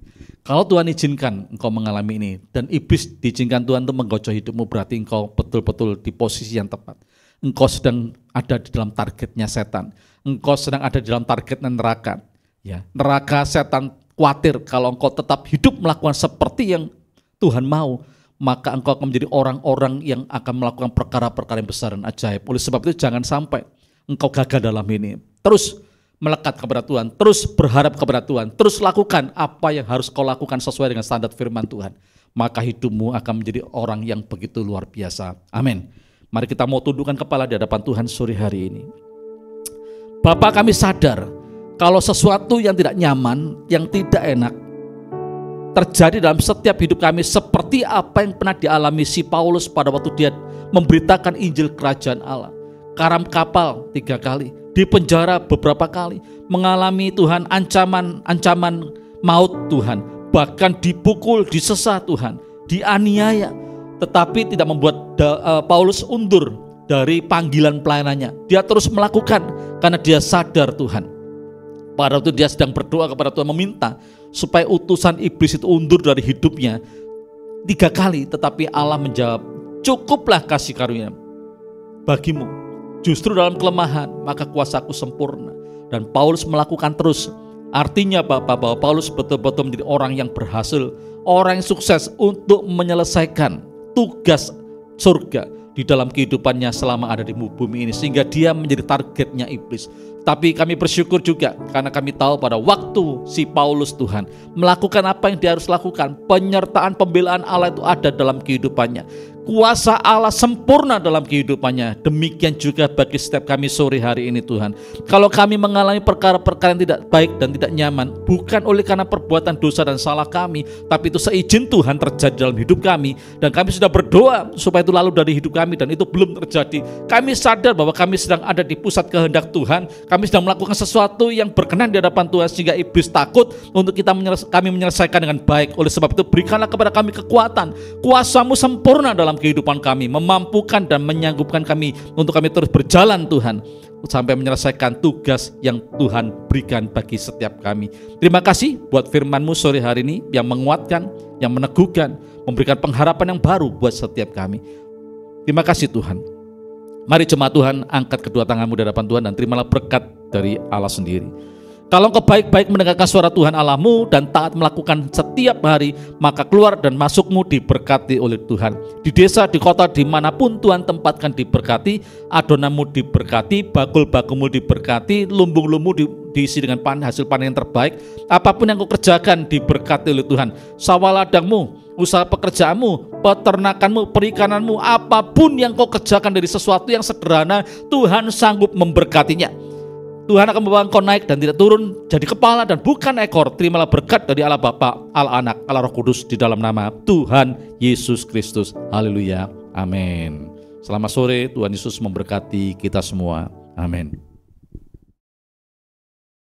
S3: kalau Tuhan izinkan engkau mengalami ini, dan iblis diizinkan Tuhan untuk menggocok hidupmu, berarti engkau betul-betul di posisi yang tepat. Engkau sedang ada di dalam targetnya setan. Engkau sedang ada di dalam targetnya neraka. Ya, neraka setan khawatir kalau engkau tetap hidup melakukan seperti yang Tuhan mau, maka engkau akan menjadi orang-orang yang akan melakukan perkara-perkara yang besar dan ajaib. Oleh sebab itu jangan sampai engkau gagal dalam ini. Terus melekat kepada Tuhan, terus berharap kepada Tuhan, terus lakukan apa yang harus kau lakukan sesuai dengan standar firman Tuhan. Maka hidupmu akan menjadi orang yang begitu luar biasa. Amin. Mari kita mau tundukkan kepala di hadapan Tuhan sore hari ini. Bapa, kami sadar kalau sesuatu yang tidak nyaman, yang tidak enak terjadi dalam setiap hidup kami, seperti apa yang pernah dialami si Paulus pada waktu dia memberitakan Injil Kerajaan Allah. Karam kapal 3 kali, dipenjara beberapa kali, mengalami Tuhan ancaman maut Tuhan, bahkan dipukul, disesat Tuhan, dianiaya, tetapi tidak membuat Paulus undur dari panggilan pelayanannya. Dia terus melakukan karena dia sadar Tuhan. Pada waktu dia sedang berdoa kepada Tuhan meminta supaya utusan iblis itu undur dari hidupnya 3 kali, tetapi Allah menjawab, cukuplah kasih karunia bagimu. Justru dalam kelemahan maka kuasaku sempurna. Dan Paulus melakukan terus. Artinya Bapak, bahwa Paulus betul-betul menjadi orang yang berhasil, orang yang sukses untuk menyelesaikan tugas surga di dalam kehidupannya selama ada di bumi ini, sehingga dia menjadi targetnya iblis. Tapi kami bersyukur juga karena kami tahu pada waktu si Paulus Tuhan melakukan apa yang dia harus lakukan, penyertaan pembelaan Allah itu ada dalam kehidupannya. Kuasa Allah sempurna dalam kehidupannya. Demikian juga bagi setiap kami sore hari ini Tuhan. Kalau kami mengalami perkara-perkara yang tidak baik dan tidak nyaman, bukan oleh karena perbuatan dosa dan salah kami, tapi itu seizin Tuhan terjadi dalam hidup kami. Dan kami sudah berdoa supaya itu lalu dari hidup kami, dan itu belum terjadi. Kami sadar bahwa kami sedang ada di pusat kehendak Tuhan. Kami sedang melakukan sesuatu yang berkenan di hadapan Tuhan, sehingga iblis takut untuk kami menyelesaikan dengan baik. Oleh sebab itu berikanlah kepada kami kekuatan, kuasa-Mu sempurna dalam kehidupan kami, memampukan dan menyanggupkan kami untuk kami terus berjalan Tuhan, sampai menyelesaikan tugas yang Tuhan berikan bagi setiap kami. Terima kasih buat firman-Mu sore hari ini yang menguatkan, yang meneguhkan, memberikan pengharapan yang baru buat setiap kami. Terima kasih Tuhan. Mari jemaat Tuhan, angkat kedua tanganmu di hadapan Tuhan dan terimalah berkat dari Allah sendiri. Kalau engkau baik-baik mendengarkan suara Tuhan Allahmu dan taat melakukan setiap hari, maka keluar dan masukmu diberkati oleh Tuhan. Di desa, di kota, dimanapun Tuhan tempatkan diberkati, adonanmu diberkati, bakul-bakulmu diberkati, lumbung-lumbung diisi dengan hasil panen yang terbaik. Apapun yang kau kerjakan diberkati oleh Tuhan. Sawah ladangmu, usaha pekerjaanmu, peternakanmu, perikananmu, apapun yang kau kerjakan dari sesuatu yang sederhana, Tuhan sanggup memberkatinya. Tuhan akan membawa engkau naik dan tidak turun, jadi kepala dan bukan ekor. Terimalah berkat dari Allah Bapa, Allah Anak, Allah Roh Kudus di dalam nama Tuhan Yesus Kristus. Haleluya. Amin. Selamat sore, Tuhan Yesus memberkati kita semua. Amin.